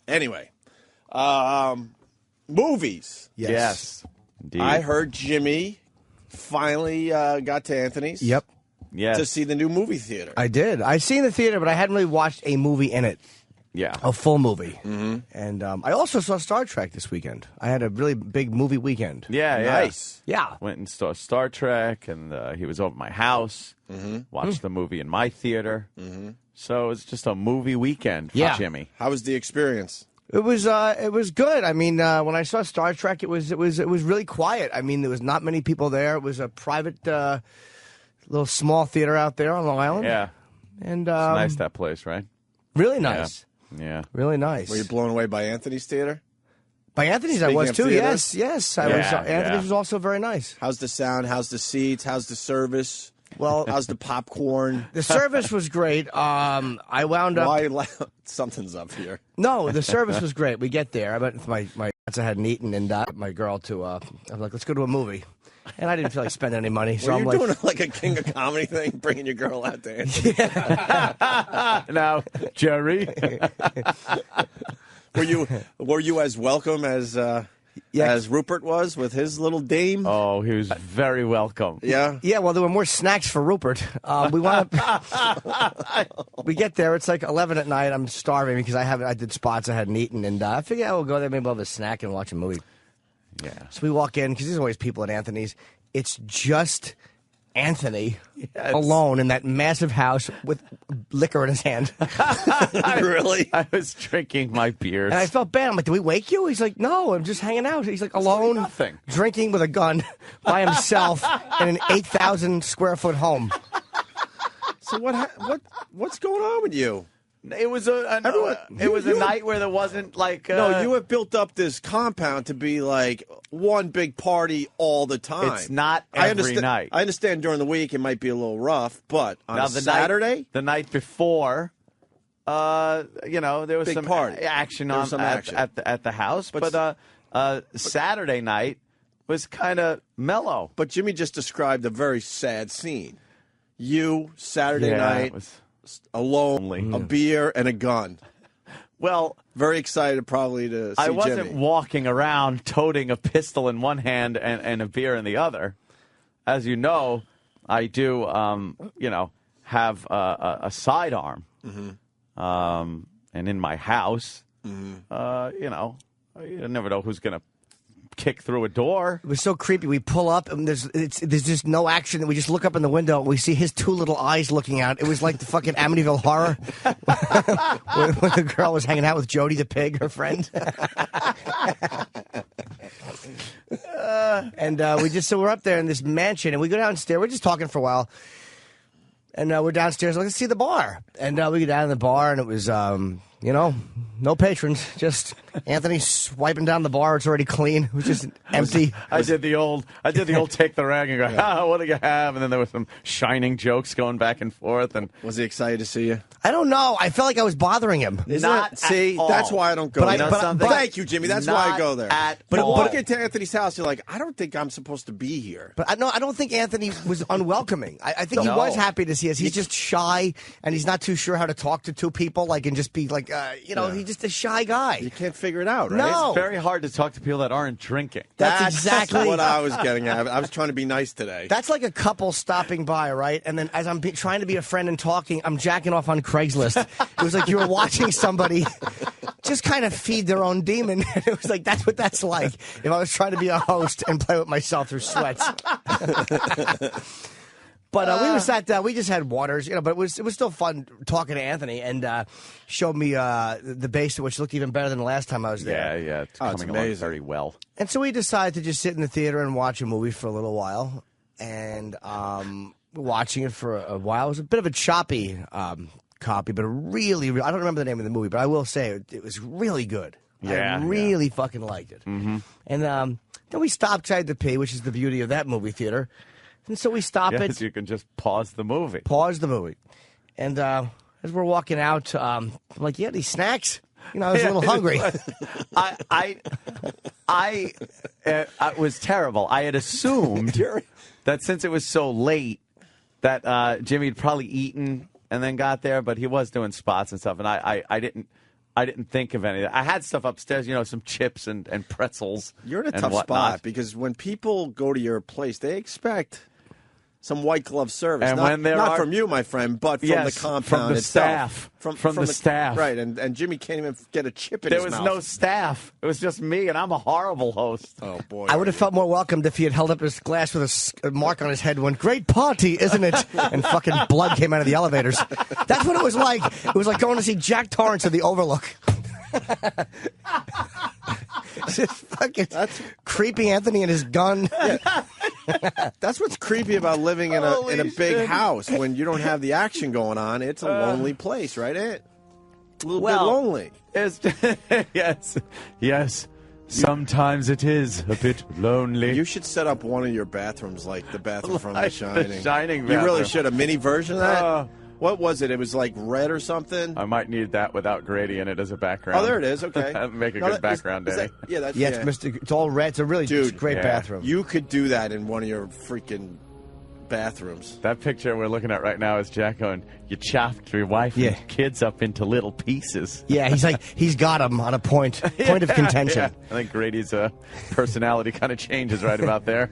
Anyway, movies. Yes. Indeed. I heard Jimmy finally got to Anthony's. Yep. Yes. To see the new movie theater. I did. I seen the theater, but I hadn't really watched a movie in it. Yeah. A full movie. Mm-hmm. And I also saw Star Trek this weekend. I had a really big movie weekend. Yeah, yeah. Nice. Yeah. Went and saw Star Trek, and he was over at my house. Watched the movie in my theater. So it's just a movie weekend for Jimmy. How was the experience? It was good. I mean, when I saw Star Trek, it was really quiet. I mean, there was not many people there. It was a private little small theater out there on Long Island. Yeah. And It's nice, that place, right? Really nice. Yeah. Really nice. Were you blown away by Anthony's theater? By Anthony's, Speaking I was of too. theater? Yes. I was. Anthony's was also very nice. How's the sound? How's the seats? How's the service? Well, how's the popcorn? the service was great. I wound up. Why? Something's up here. No, the service was great. We get there. I went with my I hadn't eaten, and my girl to. I'm like, let's go to a movie, and I didn't feel like spending any money. So Were I'm you like, doing like a King of Comedy thing, bringing your girl out to Anthony? Now, Jerry. Were you as welcome as Rupert was with his little dame? Oh, he was very welcome. Yeah. Yeah, well, there were more snacks for Rupert. We get there. It's like 11 at night. I'm starving because I did spots I hadn't eaten, and I figured I will go there, maybe I'll have a snack and watch a movie. Yeah. So we walk in because there's always people at Anthony's. It's just Anthony alone in that massive house with liquor in his hand. Really? I was drinking my beers. And I felt bad. I'm like, did we wake you? He's like, no, I'm just hanging out. He's like alone, nothing. drinking with a gun by himself in an 8,000 square foot home. So what's going on with you? It was a night where there wasn't like no, you have built up this compound to be like one big party all the time. It's not every night. I understand during the week it might be a little rough, but on now, Saturday, the night before, there was big some party. Action There on was some action. at the house, but Saturday night was kind of mellow. But Jimmy just described a very sad scene. You Saturday night. Alone, a beer and a gun. Well, very excited probably to see I wasn't Jimmy. walking around toting a pistol in one hand and a beer in the other. As you know, I do, have a sidearm. And in my house, you never know who's going to kick through a door. It was so creepy. We pull up, and there's just no action. We just look up in the window, and we see his two little eyes looking out. It was like the fucking Amityville Horror when the girl was hanging out with Jody the pig, her friend. So we're up there in this mansion, and we go downstairs. We're just talking for a while. And we're downstairs, let's see the bar. And we get down in the bar, and it was, no patrons, just Anthony swiping down the bar. It's already clean. It was just empty. I did the old take the rag and go, what do you have? And then there was some shining jokes going back and forth. And was he excited to see you? I don't know. I felt like I was bothering him. See, that's why I don't go there. But thank you, Jimmy. That's why I go there. But when you get to Anthony's house, you're like, I don't think I'm supposed to be here. But I don't think Anthony was unwelcoming. I think he was happy to see us. He's just shy, and he's not too sure how to talk to two people, and just be like, he's just a shy guy. You can't figure it out, right? No. It's very hard to talk to people that aren't drinking. That's exactly what I was getting at. I was trying to be nice today. That's like a couple stopping by, right? And then as I'm trying to be a friend and talking, I'm jacking off on Craigslist. It was like you were watching somebody just kind of feed their own demon. It was like, that's what that's like if I was trying to be a host and play with myself through sweats. But we were sat down. We just had waters, but it was still fun talking to Anthony and showed me the basement, which looked even better than the last time I was there. Yeah, it's coming along very well. And so we decided to just sit in the theater and watch a movie for a little while. And watching it for a while, it was a bit of a choppy copy, but really, I don't remember the name of the movie, but I will say it was really good. Yeah, I really fucking liked it. Mm-hmm. And then we stopped because I had to pee, which is the beauty of that movie theater. And so we stop it. You can just pause the movie. And as we're walking out, I'm like, yeah, these snacks? I was a little hungry. I was terrible. I had assumed that since it was so late that Jimmy had probably eaten and then got there, but he was doing spots and stuff, and I didn't I didn't think of any of that. I had stuff upstairs, some chips and pretzels. You're in a and tough whatnot. spot because when people go to your place, they expect some white glove service. And not, when there not are, from you, my friend, but from the compound from the itself. staff. From the staff. Right, and Jimmy can't even get a chip in there his mouth. There was no staff. It was just me, and I'm a horrible host. Oh, boy. I would have felt more welcomed if he had held up his glass with a mark on his head and went, "Great party, isn't it?" And fucking blood came out of the elevators. That's what it was like. It was like going to see Jack Torrance at the Overlook. Just fucking creepy Anthony and his gun. Yeah. That's what's creepy about living in a big house. When you don't have the action going on, it's a lonely place, right? A little bit lonely. Yes. Sometimes it is a bit lonely. You should set up one of your bathrooms like the bathroom from The Shining. The Shining You bathroom. really should. A mini version of that? What was it? It was like red or something? I might need that without Grady in it as a background. Oh, there it is. Okay. That'd make a good background, Danny. It's all red. It's a really great bathroom. You could do that in one of your freaking bathrooms. That picture we're looking at right now is Jack going, "You chopped your wife and kids up into little pieces." Yeah, he's got him on a point of contention. Yeah. I think Grady's personality kind of changes right about there.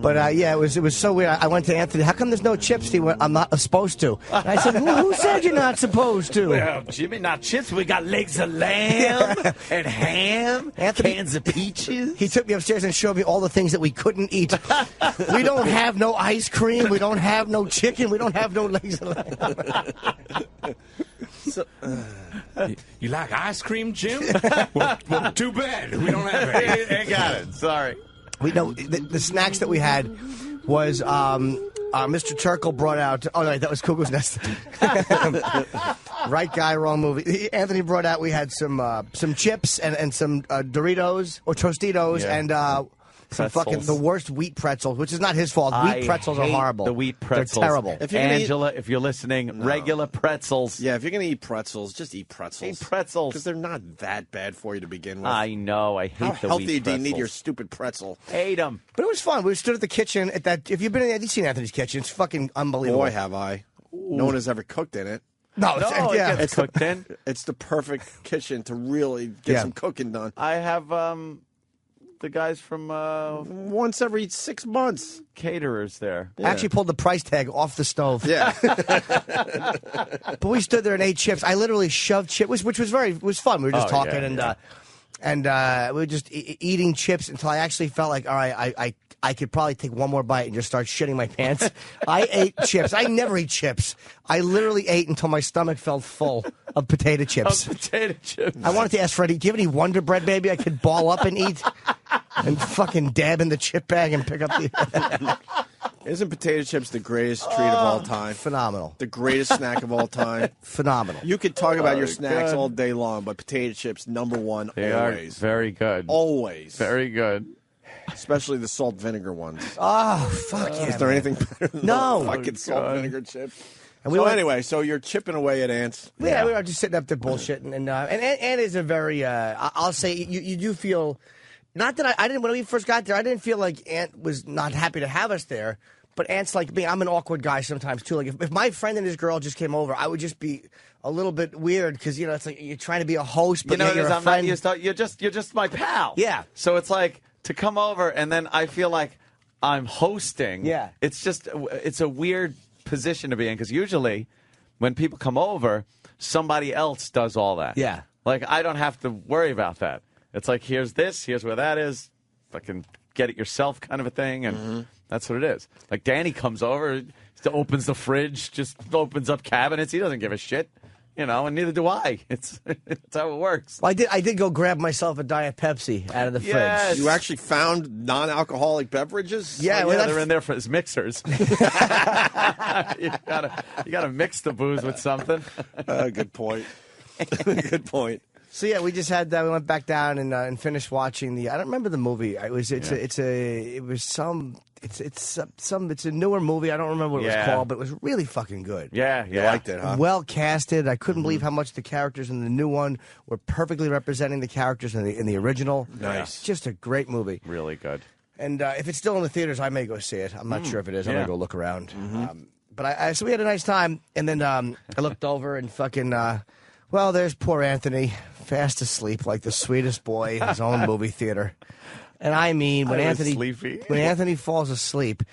But it was so weird. I went to Anthony. How come there's no chips? He went, "I'm not supposed to." And I said, "Who said you're not supposed to?" Well, Jimmy, not chips. We got legs of lamb and ham, Anthony, cans of peaches. He took me upstairs and showed me all the things that we couldn't eat. We don't have no ice cream. We don't have no chicken. We don't have no legs of lamb. You like ice cream, Jim? well, too bad. We don't have it. Ain't got it. Sorry. We know the snacks that we had was Mr. Turkle brought out. Oh no, that was Cuckoo's Nest. Right guy, wrong movie. Anthony brought out. We had some chips and some Doritos or Tostitos and. Some fucking the worst wheat pretzels, which is not his fault. Wheat pretzels are horrible. The wheat pretzels. They're terrible. Angela, if you're listening, regular pretzels. Yeah, if you're going to eat pretzels, just eat pretzels. Eat pretzels. Because they're not that bad for you to begin with. I know. I hate the wheat pretzels. How healthy do you need your stupid pretzel? Hate them. But it was fun. We stood at the kitchen at that. If you've been in, you've seen Anthony's kitchen. It's fucking unbelievable. Boy, have I. No one has ever cooked in it. No, it's cooked in. It's the perfect kitchen to really get some cooking done. I have the guys from once every 6 months. Caterers there. I actually pulled the price tag off the stove. Yeah. But we stood there and ate chips. I literally shoved chips, which was fun. We were just talking and we were just eating chips until I actually felt like, all right, I could probably take one more bite and just start shitting my pants. I ate chips. I never eat chips. I literally ate until my stomach felt full of potato chips. I wanted to ask Freddie, do you have any Wonder Bread, baby, I could ball up and eat? And fucking dab in the chip bag and pick up the... Isn't potato chips the greatest treat of all time? Phenomenal. The greatest snack of all time? Phenomenal. You could talk about your snacks all day long, but potato chips, number one, they always. Are very good. Always. Very good. Especially the salt vinegar ones. Oh, fuck yeah. Is there anything better than fucking salt vinegar chips? And anyway, so you're chipping away at Ants. Yeah, we were just sitting up there bullshitting. And Ant is a very, I'll say, you do feel... Not that I didn't, when we first got there, I didn't feel like Ant was not happy to have us there. But Ant's like me. I'm an awkward guy sometimes, too. Like, if my friend and his girl just came over, I would just be a little bit weird because, it's like you're trying to be a host, but you're a friend. You're just my pal. Yeah. So it's like to come over, and then I feel like I'm hosting. Yeah. It's a weird position to be in because usually when people come over, somebody else does all that. Yeah. Like, I don't have to worry about that. It's like, here's this, here's where that is. Fucking get it yourself kind of a thing, and that's what it is. Like, Danny comes over, opens the fridge, just opens up cabinets. He doesn't give a shit, and neither do I. It's how it works. Well, I did go grab myself a Diet Pepsi out of the fridge. You actually found non-alcoholic beverages? Yeah, they're in there for as mixers. you gotta mix the booze with something. Good point. Good point. So yeah, we just had that. We went back down and finished watching the. I don't remember the movie. It's a newer movie. I don't remember what it was called, but it was really fucking good. Yeah, you liked it, huh? Well casted. I couldn't believe how much the characters in the new one were perfectly representing the characters in the original. Nice, just a great movie. Really good. And if it's still in the theaters, I may go see it. I'm not sure if it is. I'm gonna go look around. Mm-hmm. But so we had a nice time, and then I looked over and fucking. Well, there's poor Anthony, fast asleep like the sweetest boy in his own movie theater. And I mean, when Anthony falls asleep,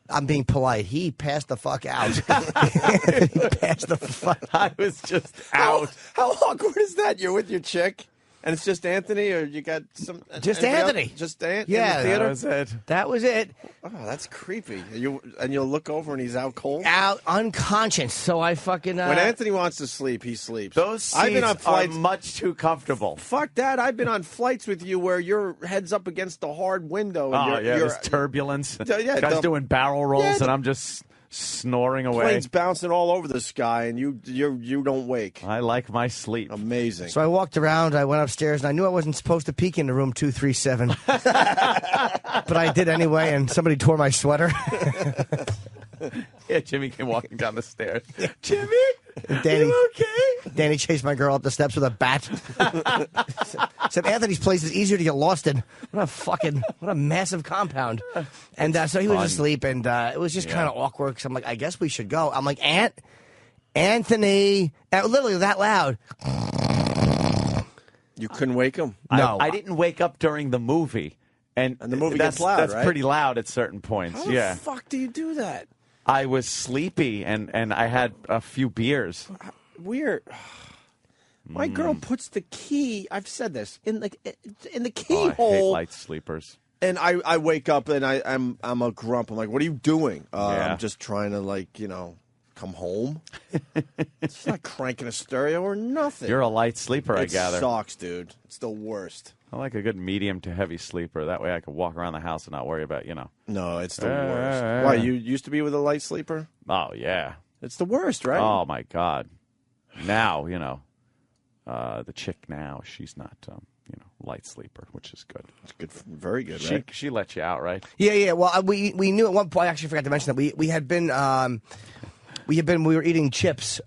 I'm being polite. He passed the fuck out. He passed the fuck. I was just out. How awkward is that? You're with your chick, and it's just Anthony, or you got some? Just Anthony. Just Anthony. Yeah, in the theater? That was it. That was it. Oh, that's creepy. You'll look over and he's out cold. Out unconscious. So I fucking. When Anthony wants to sleep, he sleeps. Those seats I've been on flights. are much too comfortable. Fuck that! I've been on flights with you where your head's up against the hard window. And There's turbulence. Yeah, guys doing barrel rolls, and I'm just snoring away. Planes bouncing all over the sky, and you don't wake. I like my sleep. Amazing. So I walked around. I went upstairs, and I knew I wasn't supposed to peek into room 237, but I did anyway. And somebody tore my sweater. Yeah, Jimmy came walking down the stairs. Jimmy, Danny, you okay? Danny chased my girl up the steps with a bat. Said Anthony's place is easier to get lost in. What a massive compound. And so he was asleep, and it was just kind of awkward because I'm like, I guess we should go. I'm like, Anthony, literally that loud. You couldn't wake him? No. I didn't wake up during the movie. And the movie gets loud, That's right? pretty loud at certain points. How the fuck do you do that? I was sleepy, and I had a few beers. Weird. My girl puts the key. I've said this in the keyhole. I hate light sleepers. And I wake up and I'm a grump. I'm like, what are you doing? Yeah. I'm just trying to come home. It's not cranking a stereo or nothing. You're a light sleeper, I gather. It sucks, dude. It's the worst. I like a good medium to heavy sleeper. That way I could walk around the house and not worry about, No, it's the worst. Why, you used to be with a light sleeper? Oh, yeah. It's the worst, right? Oh, my God. Now, the chick now, she's not, light sleeper, which is good. It's good, very good, right? She let you out, right? Yeah. Well, we knew at one point. I actually forgot to mention that we had been. We were eating chips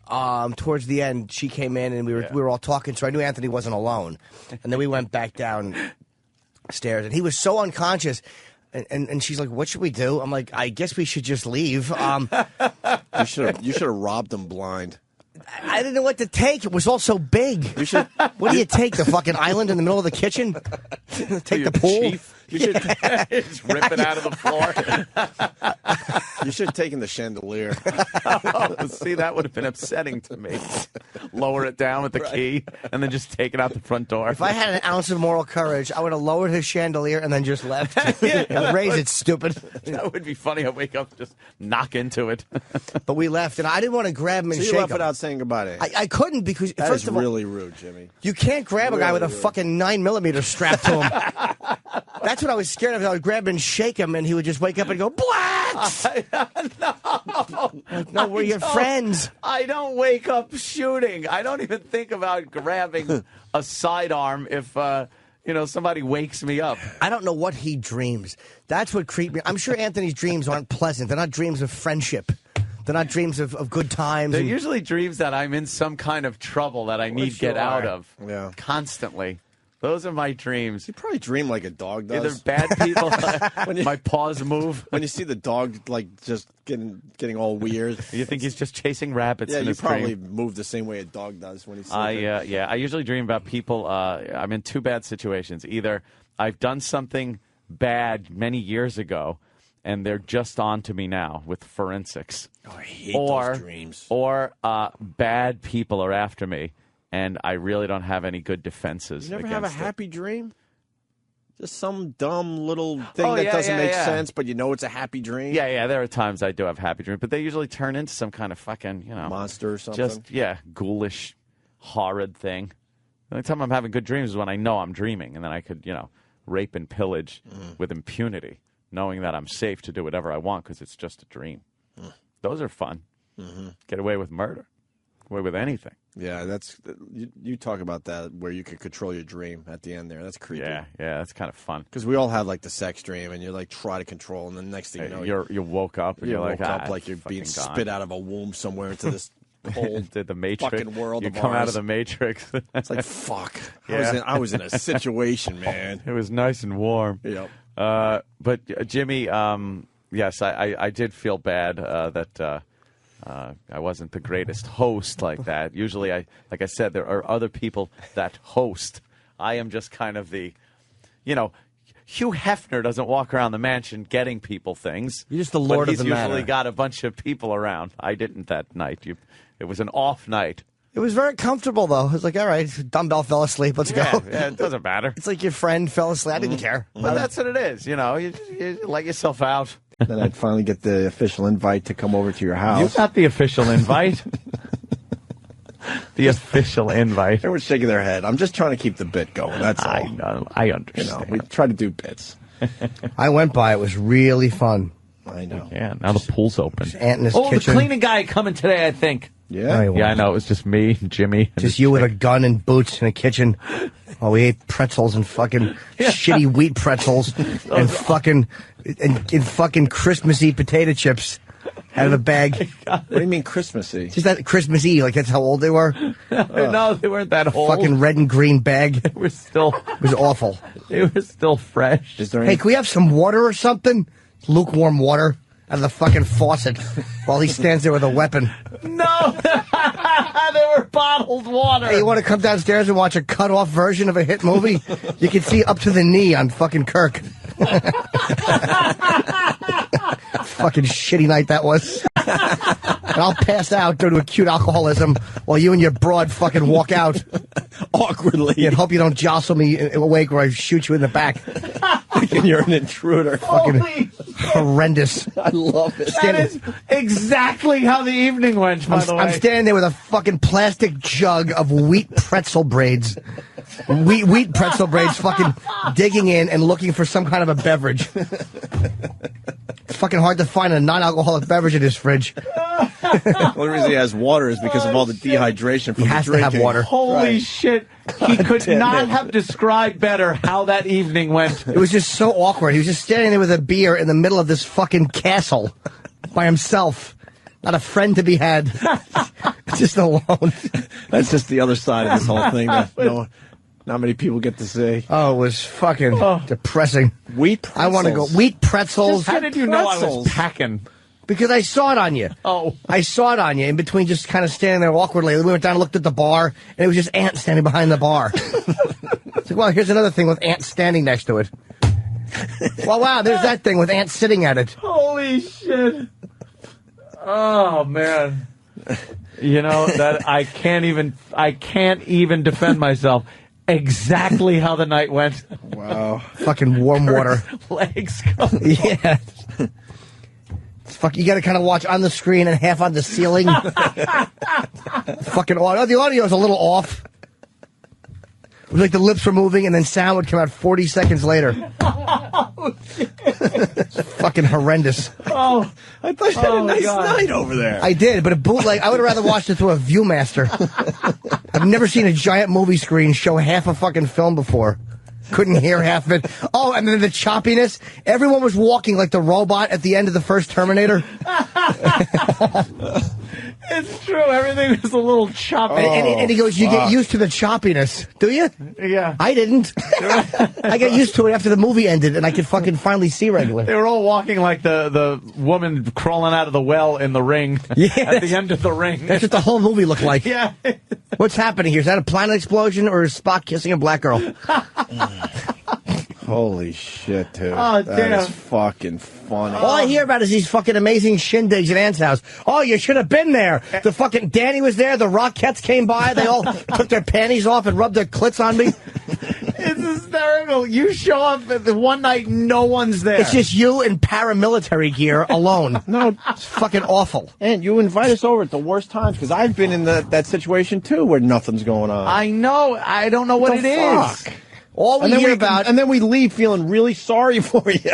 towards the end. She came in and we were all talking, so I knew Anthony wasn't alone. And then we went back downstairs, and he was so unconscious. And she's like, "What should we do?" I'm like, "I guess we should just leave." You should have robbed him blind. I didn't know what to take. It was all so big. What do you take? The fucking island in the middle of the kitchen? Take the pool? Chief. You should just rip it out of the floor. You should have taken the chandelier. See, that would have been upsetting to me. Lower it down with the key and then just take it out the front door. If I had an ounce of moral courage, I would have lowered his chandelier and then just left. Raise it, stupid. That would be funny. I wake up, just knock into it. But we left, and I didn't want to grab him and So shake you left him. without saying goodbye to him. I couldn't because, That first is of all, really rude, Jimmy. you can't grab a guy with a fucking 9mm strapped to him. That's what I was scared of. I would grab him and shake him, and he would just wake up and go, "Blacks!" No, we're your friends. I don't wake up shooting. I don't even think about grabbing a sidearm if somebody wakes me up. I don't know what he dreams. That's what creeped me. I'm sure Anthony's dreams aren't pleasant. They're not dreams of friendship. They're not dreams of good times. They're usually dreams that I'm in some kind of trouble that I need to get out of. Yeah. Constantly. Those are my dreams. You probably dream like a dog does. Either bad people, my paws move. When you see the dog just getting all weird, You think he's just chasing rabbits yeah, in you his probably dream. move the same way a dog does when he's I sleeping. I usually dream about people. I'm in two bad situations. Either I've done something bad many years ago, and they're just on to me now with forensics. Oh, I hate those dreams. Or bad people are after me, and I really don't have any good defenses. You never have a against it. happy dream? Just some dumb little thing that doesn't make sense, but you know it's a happy dream? Yeah, there are times I do have happy dreams, but they usually turn into some kind of fucking, Monster or something? just, ghoulish, horrid thing. The only time I'm having good dreams is when I know I'm dreaming, and then I could, rape and pillage with impunity, knowing that I'm safe to do whatever I want because it's just a dream. Those are fun. Get away with murder. Get away with anything. Yeah, that's you talk about that where you can control your dream at the end there. That's creepy. Yeah, that's kind of fun. Because we all have like the sex dream, and you're like try to control, and the next thing you know, You woke up and you you're like, woke up like you're fucking being gone. spit out of a womb somewhere into this cold the Matrix. fucking world You of come out ours. of the Matrix. It's like fuck. Yeah. I was in a situation, man. It was nice and warm. Yep. But Jimmy, yes, I did feel bad that I wasn't the greatest host like that. Usually, like I said, there are other people that host. I am just kind of the, Hugh Hefner doesn't walk around the mansion getting people things. You're just the lord of the manor. He's usually got a bunch of people around. I didn't that night. It was an off night. It was very comfortable, though. It was like, all right, dumbbell fell asleep. Let's go. Yeah, it doesn't matter. It's like your friend fell asleep. I didn't care. But that's what it is. You let yourself out. Then I'd finally get the official invite to come over to your house. You got the official invite. The official invite. Everyone's shaking their head. I'm just trying to keep the bit going. That's all. I know. I understand. We try to do bits. I went by. It was really fun. I know. Yeah, now the pool's open. Ant in his kitchen. kitchen. The cleaning guy coming today, I think. Yeah? Yeah, I know. It was just me and Jimmy. And just you with a gun and boots in a kitchen while we ate pretzels and fucking shitty wheat pretzels and fucking Christmassy potato chips out of a bag. What do you mean Christmassy? Just that Christmassy, like that's how old they were? No, they weren't that old. Fucking red and green bag. It was awful. They were still fresh. Hey, can we have some water or something? Lukewarm water out of the fucking faucet while he stands there with a weapon. No! They were bottled water. Hey, you want to come downstairs and watch a cut-off version of a hit movie? You can see up to the knee on fucking Kirk. Fucking shitty night that was. And I'll pass out due to acute alcoholism while you and your broad fucking walk out. Awkwardly. And hope you don't jostle me awake or I shoot you in the back. Thinking you're an intruder. Fucking horrendous. I love it. That is exactly how the evening went, by the way. I'm standing there with a fucking plastic jug of wheat pretzel braids. Wheat pretzel braids fucking digging in and looking for some kind of a beverage. It's fucking hard to find a non-alcoholic beverage in his fridge. The only reason he has water is because of all the dehydration from He has the drinking. to have water. Holy shit. He could not have described better how that evening went. It was just so awkward. He was just standing there with a beer in the middle of this fucking castle by himself. Not a friend to be had. Just alone. That's just the other side of this whole thing that not many people get to see. Oh, it was fucking depressing. Wheat pretzels. I want to go. Wheat pretzels. How did you know I was packing? Because I saw it on you. Oh. I saw it on you in between just kind of standing there awkwardly. We went down and looked at the bar, and it was just Ant standing behind the bar. It's like, well, here's another thing with Ant standing next to it. Well, wow, there's that thing with Ant sitting at it. Holy shit. Oh, man. That I can't even defend myself. Exactly how the night went. Wow. Fucking warm water. Legs go. Yeah. You got to kind of watch on the screen and half on the ceiling. Fucking audio. The audio is a little off. It was like the lips were moving and then sound would come out 40 seconds later. Fucking horrendous. Oh, I thought you had a nice night over there. I did, but a bootleg, I would have rather watched it through a Viewmaster. I've never seen a giant movie screen show half a fucking film before. Couldn't hear half of it. Oh, and then the choppiness. Everyone was walking like the robot at the end of the first Terminator. It's true. Everything was a little choppy. And he goes, you get used to the choppiness. Do you? Yeah. I didn't. I got used to it after the movie ended, and I could fucking finally see regular. They were all walking like the woman crawling out of the well in the ring at the end of the ring. That's what the whole movie looked like. Yeah. What's happening here? Is that a planet explosion or is Spock kissing a black girl? Holy shit, dude. Oh, damn. That is fucking funny. All I hear about is these fucking amazing shindigs at Ant's house. Oh, you should have been there. The fucking Danny was there. The Rockettes came by. They all took their panties off and rubbed their clits on me. It's hysterical. You show up at the one night, no one's there. It's just you in paramilitary gear alone. No, it's fucking awful. And you invite us over at the worst times because I've been in that situation too where nothing's going on. I know. I don't know what it is. All we hear about... And then we leave feeling really sorry for you.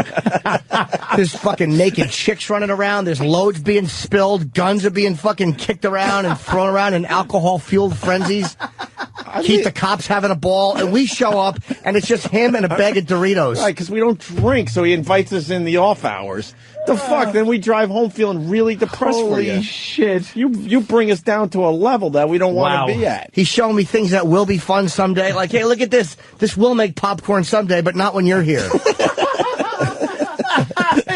There's fucking naked chicks running around. There's loads being spilled. Guns are being fucking kicked around and thrown around in alcohol-fueled frenzies. Keep the cops having a ball. And we show up, and it's just him and a bag of Doritos. Right, because we don't drink, so he invites us in the off hours. The fuck? Then we drive home feeling really depressed for you. Holy shit. You bring us down to a level that we don't want to be at. He's showing me things that will be fun someday. Like, hey, look at this. This will make popcorn someday, but not when you're here. They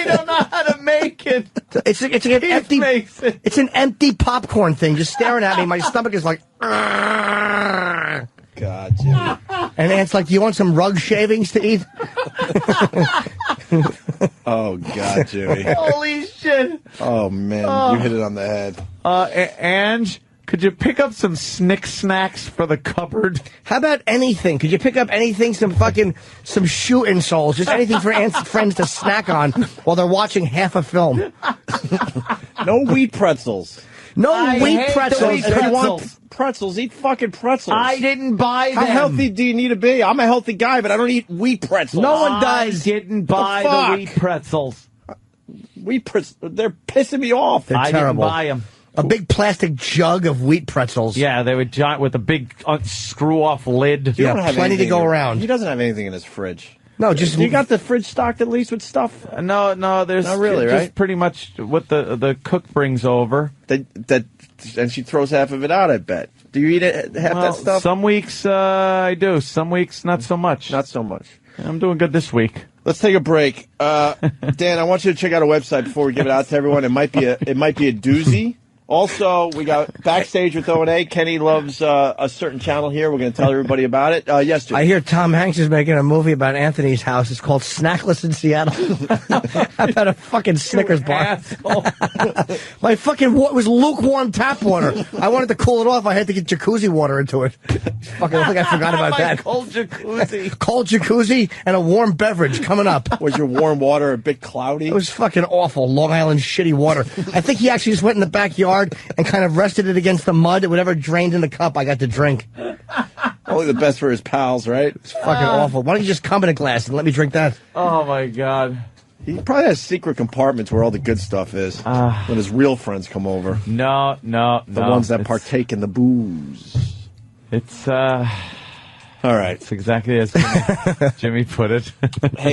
don't know how to make make it. It's like an empty. Makes it. It's an empty popcorn thing, just staring at me. My stomach is like. God, Jimmy. And Aunt's like, "Do you want some rug shavings to eat?" Oh God, Jimmy. Holy shit. Oh man, you hit it on the head. Ange, could you pick up some Snick Snacks for the cupboard? How about anything? Could you pick up anything? Some shoe insoles, just anything for Aunt's friends to snack on while they're watching half a film. No wheat pretzels. No I wheat hate the pretzels. wheat If you want pretzels. pretzels, eat fucking pretzels. I didn't buy them. How healthy do you need to be? I'm a healthy guy, but I don't eat wheat pretzels. No one does. I didn't buy the wheat pretzels. Wheat pretzels, they're pissing me off. They're I terrible. didn't buy them. A big plastic jug of wheat pretzels. Yeah, they were giant with a big screw-off lid. You don't Yeah, have plenty to anything go in- around. He doesn't have anything in his fridge. No, just You got the fridge stocked at least with stuff No, there's Not really, just right? pretty much what the cook brings over. that, and she throws half of it out. I bet. Do you eat it, half that stuff? Some weeks I do. Some weeks not so much. Not so much. I'm doing good this week. Let's take a break. Dan, I want you to check out a website before we give it out to everyone. It might be a doozy. Also, we got Backstage with O&A. Kenny loves a certain channel here. We're going to tell everybody about it. Yes, Jim. I hear Tom Hanks is making a movie about Anthony's house. It's called Snackless in Seattle. About a fucking Snickers bar. My fucking it was lukewarm tap water. I wanted to cool it off. I had to get jacuzzi water into it. Fucking, I think I forgot about that. Cold jacuzzi. Cold jacuzzi and a warm beverage coming up. Was your warm water a bit cloudy? It was fucking awful. Long Island shitty water. I think he actually just went in the backyard and kind of rested it against the mud. Whatever drained in the cup, I got to drink. Only the best for his pals, right? It's fucking awful. Why don't you just come in a glass and let me drink that? Oh my God. He probably has secret compartments where all the good stuff is. When his real friends come over. No. The ones that partake in the booze. It's All right. It's exactly as Jimmy put it. Hey.